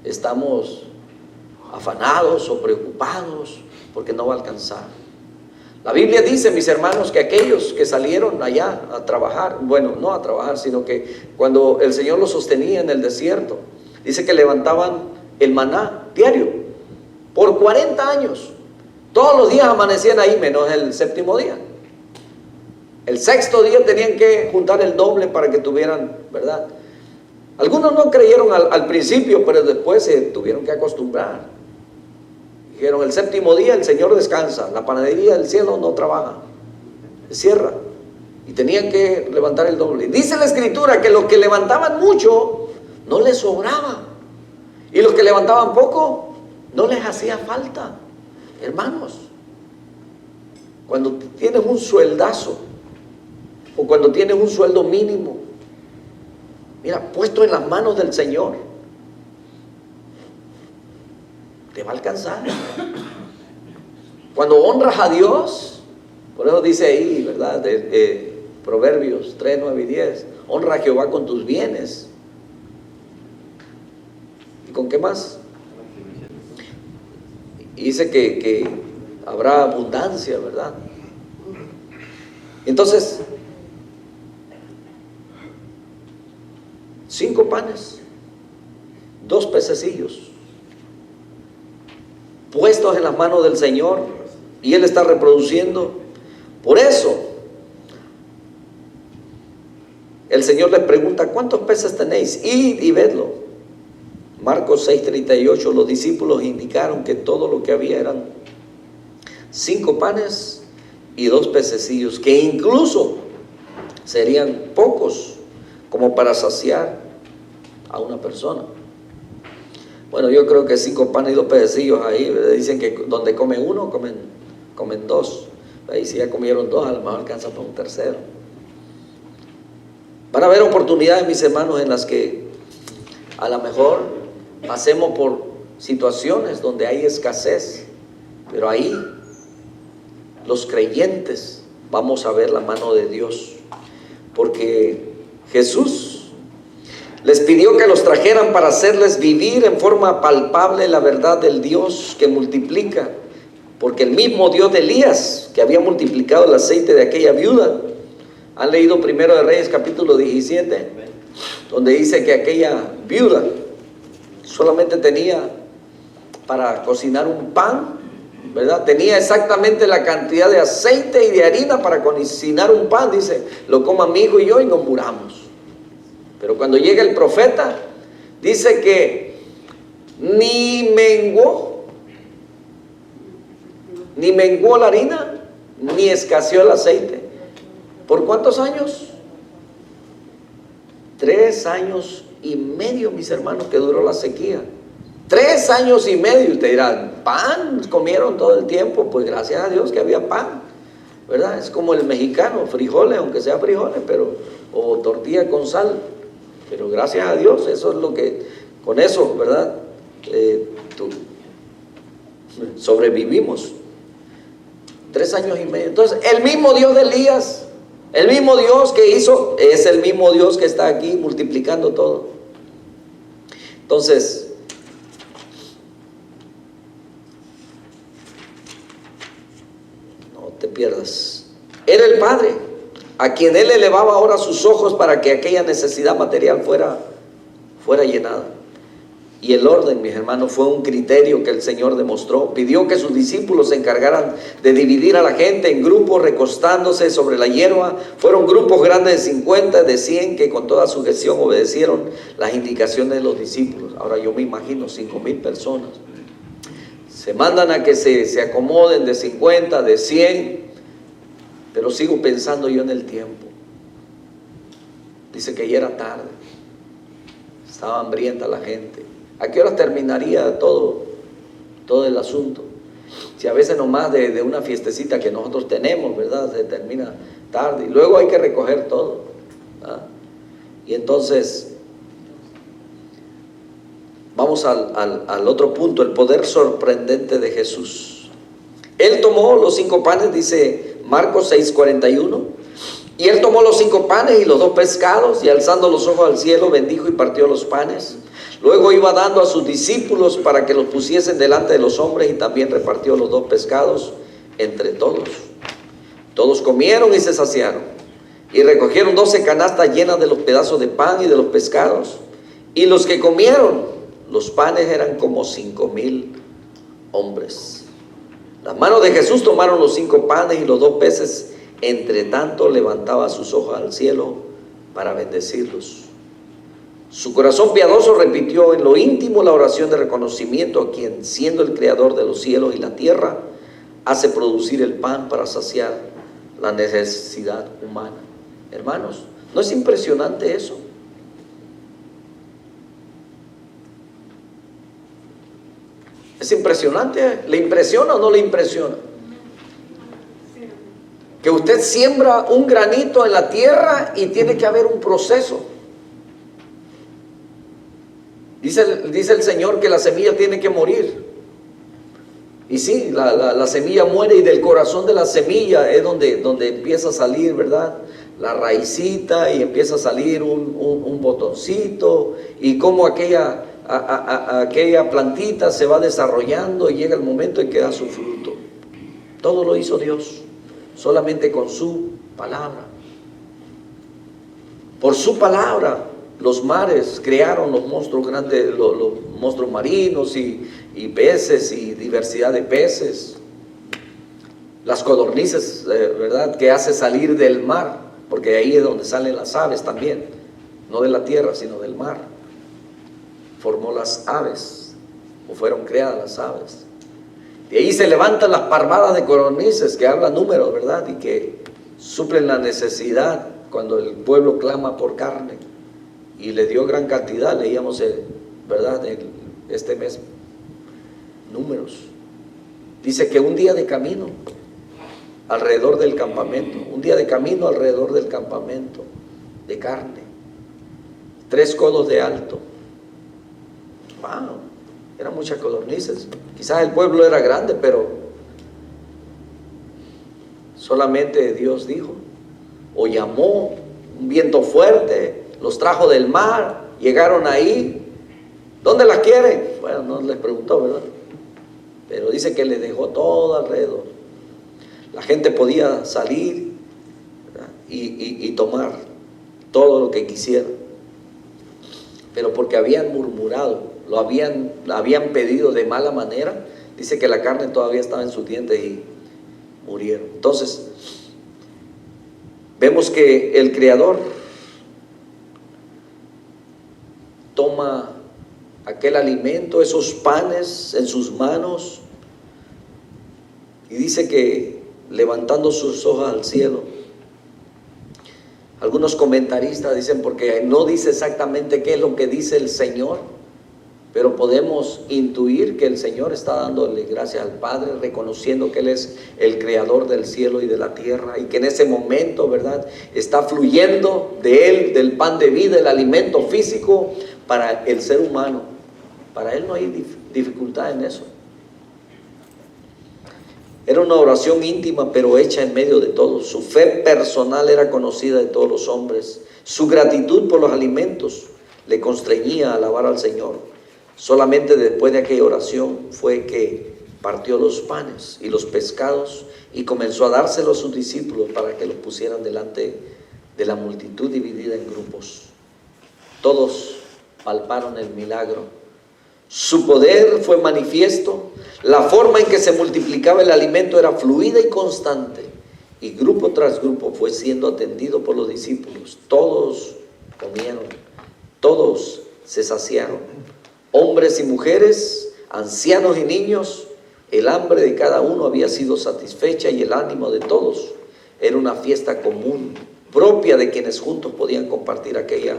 estamos afanados o preocupados porque no va a alcanzar. La Biblia dice, mis hermanos, que aquellos que salieron allá a trabajar, bueno, no a trabajar, sino que cuando el Señor los sostenía en el desierto, dice que levantaban el maná diario, por 40 años. Todos los días amanecían ahí, menos el séptimo día. El sexto día tenían que juntar el doble para que tuvieran, ¿verdad? Algunos no creyeron al principio, pero después se tuvieron que acostumbrar. Dijeron, el séptimo día el Señor descansa, la panadería del cielo no trabaja, cierra. Y tenían que levantar el doble. Dice la Escritura que los que levantaban mucho no les sobraba, y los que levantaban poco no les hacía falta. Hermanos, cuando tienes un sueldazo, o cuando tienes un sueldo mínimo, mira, puesto en las manos del Señor, te va a alcanzar. Cuando honras a Dios, por eso dice ahí, ¿verdad? Proverbios 3, 9 y 10, honra a Jehová con tus bienes. ¿Y con qué más? Y dice que habrá abundancia, ¿verdad? Entonces, 5 panes, 2 pececillos, puestos en las manos del Señor, y Él está reproduciendo. Por eso el Señor les pregunta, ¿cuántos peces tenéis? Id y vedlo. Marcos 6:38, los discípulos indicaron que todo lo que había eran 5 panes y 2 pececillos, que incluso serían pocos como para saciar a una persona. Bueno, yo creo que 5 panes y 2 pececillos ahí, dicen que donde come uno, comen 2. Ahí si ya comieron 2, a lo mejor alcanza para un tercero. Van a haber oportunidades, mis hermanos, en las que a lo mejor pasemos por situaciones donde hay escasez, pero ahí los creyentes vamos a ver la mano de Dios, porque Jesús les pidió que los trajeran para hacerles vivir en forma palpable la verdad del Dios que multiplica, porque el mismo Dios de Elías, que había multiplicado el aceite de aquella viuda, han leído Primero de Reyes capítulo 17, donde dice que aquella viuda solamente tenía para cocinar un pan, ¿verdad? Tenía exactamente la cantidad de aceite y de harina para cocinar un pan. Dice, lo coma mi hijo y yo y nos muramos. Pero cuando llega el profeta, dice que ni menguó la harina, ni escaseó el aceite. ¿Por cuántos años? 3 años y medio, mis hermanos, que duró la sequía. 3 años y medio. Usted dirá, ¿pan comieron todo el tiempo? Pues gracias a Dios que había pan, ¿verdad? Es como el mexicano, frijoles, aunque sea frijoles, pero, o tortilla con sal. Pero gracias a Dios, eso es lo que, con eso, ¿verdad? Sobrevivimos. 3 años y medio. Entonces, el mismo Dios de Elías, el mismo Dios que hizo, es el mismo Dios que está aquí multiplicando todo. Entonces, no te pierdas. Era el Padre a quien Él elevaba ahora sus ojos para que aquella necesidad material fuera llenada. Y el orden, mis hermanos, fue un criterio que el Señor demostró. Pidió que sus discípulos se encargaran de dividir a la gente en grupos recostándose sobre la hierba. Fueron grupos grandes de 50, de 100, que con toda sujeción obedecieron las indicaciones de los discípulos. Ahora yo me imagino 5,000 personas. Se mandan a que se acomoden de 50, de 100, pero sigo pensando yo en el tiempo. Dice que ya era tarde, estaba hambrienta la gente. ¿A qué horas terminaría todo el asunto? Si a veces nomás de una fiestecita que nosotros tenemos, ¿verdad? Se termina tarde y luego hay que recoger todo, ¿verdad? Y entonces vamos al otro punto, el poder sorprendente de Jesús. Él tomó los 5 panes, dice Marcos 6:41, y Él tomó los 5 panes y los 2 pescados, y alzando los ojos al cielo bendijo y partió los panes. Luego iba dando a sus discípulos para que los pusiesen delante de los hombres, y también repartió los 2 pescados entre todos. Todos comieron y se saciaron, y recogieron 12 canastas llenas de los pedazos de pan y de los pescados. Y los que comieron los panes eran como 5,000 hombres. Las manos de Jesús tomaron los 5 panes y los 2 peces. Entre tanto levantaba sus ojos al cielo para bendecirlos. Su corazón piadoso repitió en lo íntimo la oración de reconocimiento a quien, siendo el creador de los cielos y la tierra, hace producir el pan para saciar la necesidad humana. Hermanos, ¿no es impresionante eso? ¿Es impresionante? ¿Le impresiona o no le impresiona? Que usted siembra un granito en la tierra y tiene que haber un proceso. Dice el Señor que la semilla tiene que morir. Y sí, la semilla muere, y del corazón de la semilla es donde empieza a salir, ¿verdad? La raicita, y empieza a salir un botoncito, y como aquella plantita se va desarrollando y llega el momento en que da su fruto. Todo lo hizo Dios, solamente con su palabra. Por su palabra los mares crearon los monstruos grandes, los monstruos marinos y peces y diversidad de peces. Las codornices, ¿verdad?, que hace salir del mar, porque ahí es donde salen las aves también, no de la tierra sino del mar. Formó las aves, o fueron creadas las aves. De ahí se levantan las parvadas de codornices que hablan números, ¿verdad?, y que suplen la necesidad cuando el pueblo clama por carne. Y le dio gran cantidad, leíamos, ¿verdad?, este mes, números. Dice que un día de camino alrededor del campamento, de carne, 3 codos de alto. Wow, eran muchas codornices. Quizás el pueblo era grande, pero solamente Dios dijo, o llamó un viento fuerte, los trajo del mar, llegaron ahí. ¿Dónde las quieren? Bueno, no les preguntó, ¿verdad? Pero dice que les dejó todo alrededor. La gente podía salir, ¿verdad?, y tomar todo lo que quisiera. Pero porque habían murmurado, habían pedido de mala manera, dice que la carne todavía estaba en sus dientes y murieron. Entonces, vemos que el Creador toma aquel alimento, esos panes en sus manos, y dice que levantando sus ojos al cielo. Algunos comentaristas dicen, porque no dice exactamente qué es lo que dice el Señor, pero podemos intuir que el Señor está dándole gracias al Padre, reconociendo que Él es el creador del cielo y de la tierra, y que en ese momento, ¿verdad?, está fluyendo de Él, del pan de vida, el alimento físico para el ser humano. Para Él no hay dificultad en eso. Era una oración íntima, pero hecha en medio de todos. Su fe personal era conocida de todos los hombres. Su gratitud por los alimentos le constreñía a alabar al Señor. Solamente después de aquella oración fue que partió los panes y los pescados y comenzó a dárselos a sus discípulos para que los pusieran delante de la multitud dividida en grupos. Todos palparon el milagro. Su poder fue manifiesto. La forma en que se multiplicaba el alimento era fluida y constante, y grupo tras grupo fue siendo atendido por los discípulos. Todos comieron, todos se saciaron, hombres y mujeres, ancianos y niños. El hambre de cada uno había sido satisfecha, y el ánimo de todos era una fiesta común, propia de quienes juntos podían compartir aquella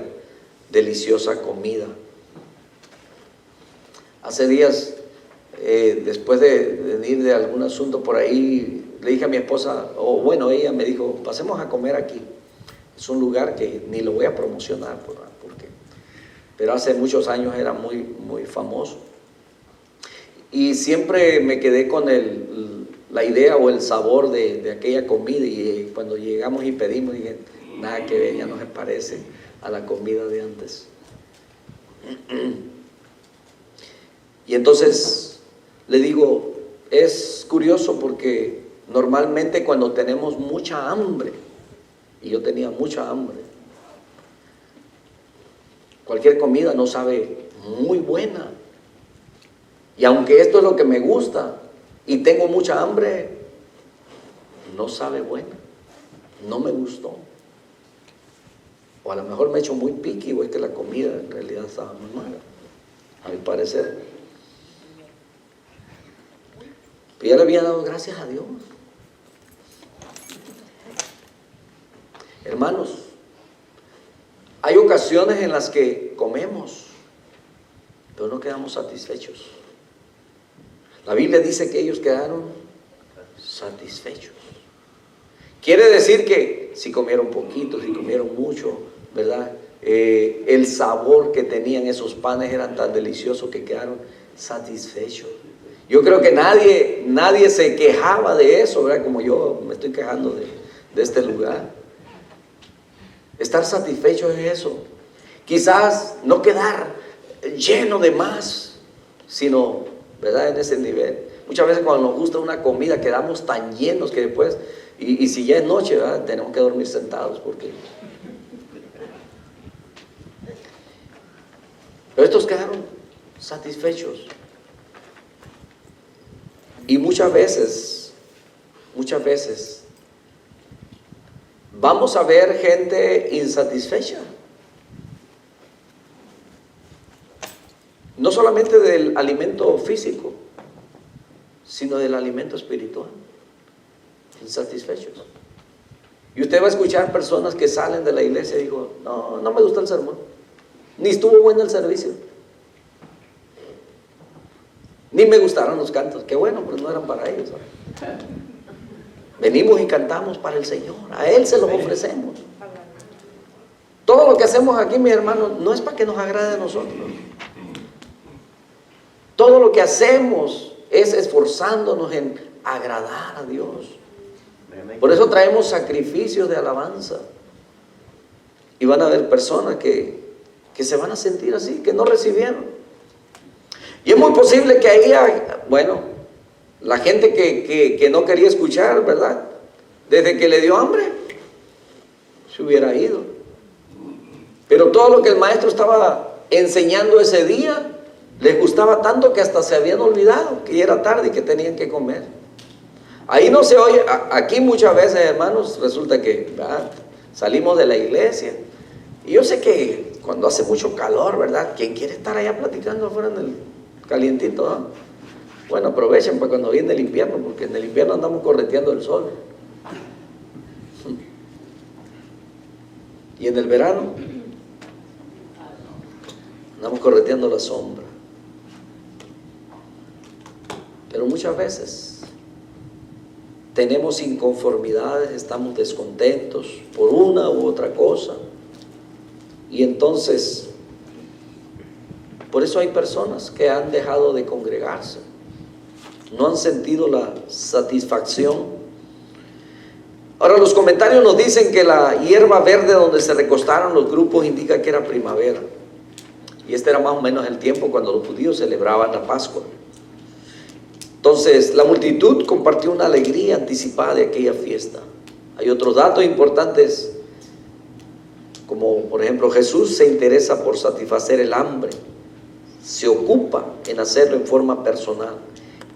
deliciosa comida. Hace días, después de venir de algún asunto por ahí, le dije a mi esposa, ella me dijo, pasemos a comer aquí. Es un lugar que ni lo voy a promocionar, pero hace muchos años era muy, muy famoso. Y siempre me quedé con la idea o el sabor de aquella comida, y cuando llegamos y pedimos, dije, nada que ver, ya no se parece a la comida de antes. Y entonces le digo, es curioso porque normalmente cuando tenemos mucha hambre, y yo tenía mucha hambre, cualquier comida no sabe muy buena. Y aunque esto es lo que me gusta y tengo mucha hambre, no sabe buena, no me gustó. O a lo mejor me he hecho muy piqui, o es que la comida en realidad estaba muy mala, a mi parecer. Pero ya le había dado gracias a Dios. Hermanos, hay ocasiones en las que comemos, pero no quedamos satisfechos. La Biblia dice que ellos quedaron satisfechos. Quiere decir que si comieron poquito, si comieron mucho, ¿verdad? El sabor que tenían esos panes eran tan deliciosos que quedaron satisfechos. Yo creo que nadie se quejaba de eso, ¿verdad? Como yo me estoy quejando de este lugar. Estar satisfecho es eso. Quizás no quedar lleno de más, sino, ¿verdad?, en ese nivel. Muchas veces cuando nos gusta una comida quedamos tan llenos que después, y si ya es noche, ¿verdad?, tenemos que dormir sentados porque... Pero estos quedaron satisfechos. Y muchas veces vamos a ver gente insatisfecha. No solamente del alimento físico, sino del alimento espiritual. Insatisfechos. Y usted va a escuchar personas que salen de la iglesia y digo, no me gusta el sermón, ni estuvo bueno el servicio, ni me gustaron los cantos. Qué bueno, pues no eran para ellos, ¿no? Venimos y cantamos para el Señor, a Él se los ofrecemos. Todo lo que hacemos aquí, mis hermanos, no es para que nos agrade a nosotros. Todo lo que hacemos es esforzándonos en agradar a Dios. Por eso traemos sacrificios de alabanza. Y van a haber personas que se van a sentir así, que no recibieron. Y es muy posible que ahí, la gente que no quería escuchar, ¿verdad?, desde que le dio hambre, se hubiera ido. Pero todo lo que el maestro estaba enseñando ese día, les gustaba tanto que hasta se habían olvidado que ya era tarde y que tenían que comer. Ahí no se oye. Aquí muchas veces, hermanos, resulta que, ¿verdad?, salimos de la iglesia. Y yo sé que cuando hace mucho calor, ¿verdad?, ¿quién quiere estar allá platicando afuera en el calientito, ¿no? Bueno, aprovechen para cuando viene el invierno, porque en el invierno andamos correteando el sol. Y en el verano andamos correteando la sombra. Pero muchas veces tenemos inconformidades, estamos descontentos por una u otra cosa. Y entonces, por eso hay personas que han dejado de congregarse. No han sentido la satisfacción. Ahora los comentarios nos dicen que la hierba verde donde se recostaron los grupos indica que era primavera. Y este era más o menos el tiempo cuando los judíos celebraban la Pascua. Entonces la multitud compartió una alegría anticipada de aquella fiesta. Hay otros datos importantes, como por ejemplo Jesús se interesa por satisfacer el hambre. Se ocupa en hacerlo en forma personal.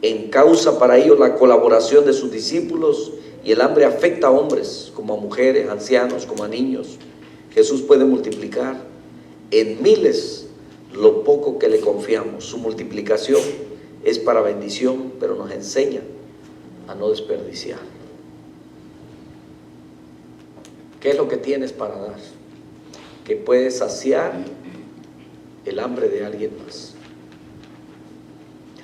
Encausa para ello la colaboración de sus discípulos, y el hambre afecta a hombres como a mujeres, ancianos como a niños. Jesús puede multiplicar en miles lo poco que le confiamos. Su multiplicación es para bendición, pero nos enseña a no desperdiciar. ¿Qué es lo que tienes para dar? Que puedes saciar el hambre de alguien más.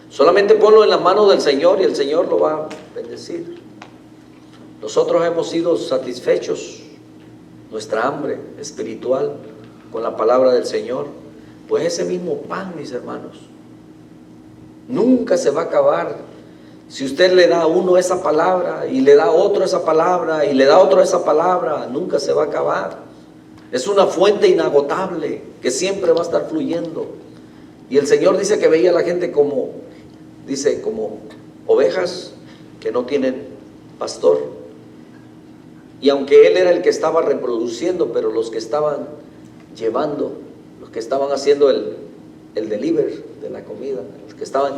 Solamente ponlo en la mano del Señor y el Señor lo va a bendecir. Nosotros hemos sido satisfechos, nuestra hambre espiritual, con la palabra del Señor. Pues ese mismo pan, mis hermanos, nunca se va a acabar. Si usted le da a uno esa palabra y le da a otro esa palabra y le da a otro esa palabra, nunca se va a acabar. Es una fuente inagotable que siempre va a estar fluyendo. Y el Señor dice que veía a la gente como ovejas que no tienen pastor. Y aunque él era el que estaba reproduciendo, pero los que estaban llevando, los que estaban haciendo el delivery de la comida, los que estaban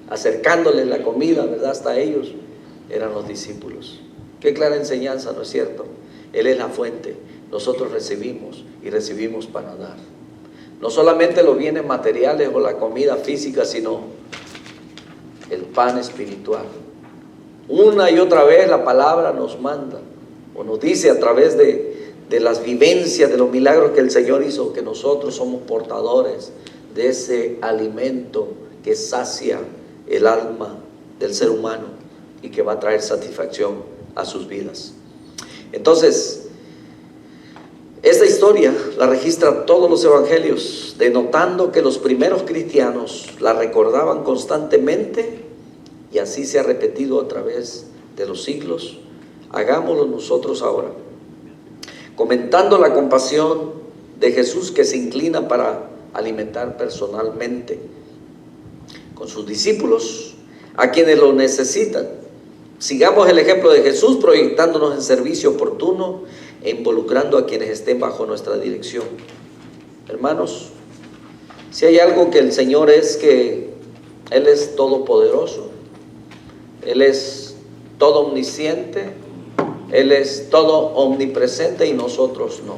acercándoles la comida, ¿verdad?, hasta ellos, eran los discípulos. Qué clara enseñanza, ¿no es cierto? Él es la fuente, nosotros recibimos y recibimos para dar. No solamente los bienes materiales o la comida física, sino el pan espiritual. Una y otra vez la palabra nos manda o nos dice a través de las vivencias, de los milagros que el Señor hizo, que nosotros somos portadores de ese alimento que sacia el alma del ser humano y que va a traer satisfacción a sus vidas. Entonces, esta historia la registran todos los evangelios, denotando que los primeros cristianos la recordaban constantemente, y así se ha repetido a través de los siglos. Hagámoslo nosotros ahora, comentando la compasión de Jesús, que se inclina para alimentar personalmente con sus discípulos a quienes lo necesitan. Sigamos el ejemplo de Jesús, proyectándonos en servicio oportuno e involucrando a quienes estén bajo nuestra dirección. Hermanos, si hay algo que el Señor es, que Él es todopoderoso, Él es todo omnisciente, Él es todo omnipresente y nosotros no.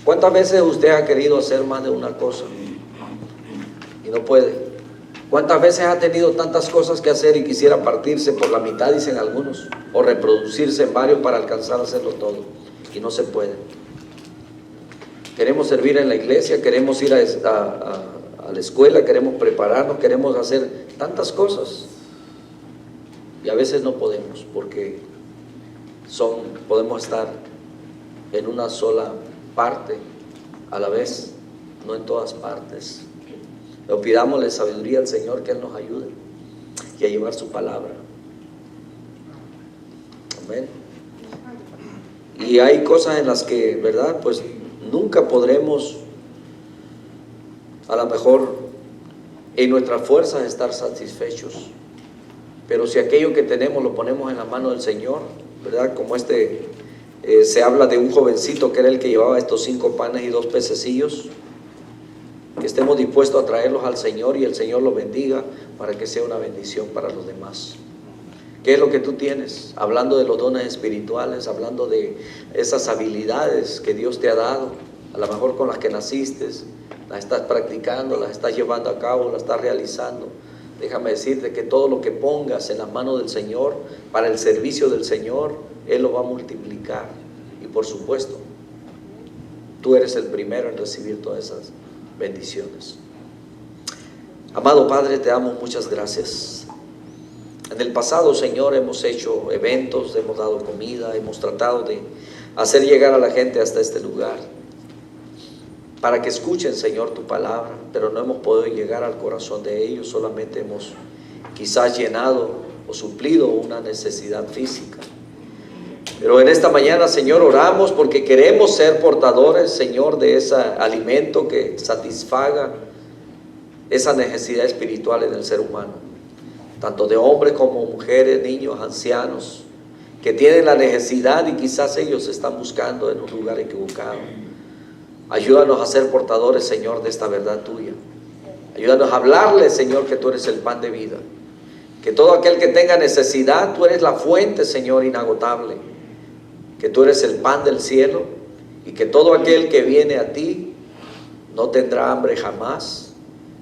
¿Cuántas veces usted ha querido hacer más de una cosa y no puede? ¿Cuántas veces ha tenido tantas cosas que hacer y quisiera partirse por la mitad, dicen algunos, o reproducirse en varios para alcanzar a hacerlo todo, y no se puede? Queremos servir en la iglesia, queremos ir a la escuela, queremos prepararnos, queremos hacer tantas cosas, y a veces no podemos, porque podemos estar en una sola parte a la vez, no en todas partes. Pero pidámosle sabiduría al Señor, que Él nos ayude y a llevar su palabra. Amén. Y hay cosas en las que, ¿verdad?, pues nunca podremos, a lo mejor en nuestras fuerzas, estar satisfechos. Pero si aquello que tenemos lo ponemos en la mano del Señor, ¿verdad? Como se habla de un jovencito que era el que llevaba estos 5 panes y 2 pececillos, que estemos dispuestos a traerlos al Señor y el Señor los bendiga para que sea una bendición para los demás. ¿Qué es lo que tú tienes? Hablando de los dones espirituales, hablando de esas habilidades que Dios te ha dado, a lo mejor con las que naciste, las estás practicando, las estás llevando a cabo, las estás realizando. Déjame decirte que todo lo que pongas en las manos del Señor, para el servicio del Señor, Él lo va a multiplicar. Y por supuesto, tú eres el primero en recibir todas esas bendiciones. Amado Padre, te damos muchas gracias. En el pasado, Señor, hemos hecho eventos, hemos dado comida, hemos tratado de hacer llegar a la gente hasta este lugar para que escuchen, Señor, tu palabra, pero no hemos podido llegar al corazón de ellos. Solamente hemos quizás llenado o suplido una necesidad física. Pero en esta mañana, Señor, oramos porque queremos ser portadores, Señor, de ese alimento que satisfaga esa necesidad espiritual en el ser humano, tanto de hombres como mujeres, niños, ancianos, que tienen la necesidad y quizás ellos se están buscando en un lugar equivocado. Ayúdanos a ser portadores, Señor, de esta verdad tuya. Ayúdanos a hablarles, Señor, que tú eres el pan de vida, que todo aquel que tenga necesidad, tú eres la fuente, Señor, inagotable, que tú eres el pan del cielo, y que todo aquel que viene a ti no tendrá hambre jamás,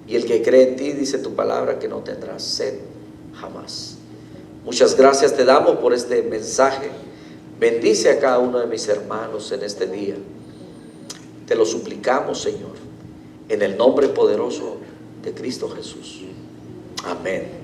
y el que cree en ti, dice tu palabra, que no tendrá sed jamás. Muchas gracias te damos por este mensaje. Bendice a cada uno de mis hermanos en este día. Te lo suplicamos, Señor, en el nombre poderoso de Cristo Jesús. Amén.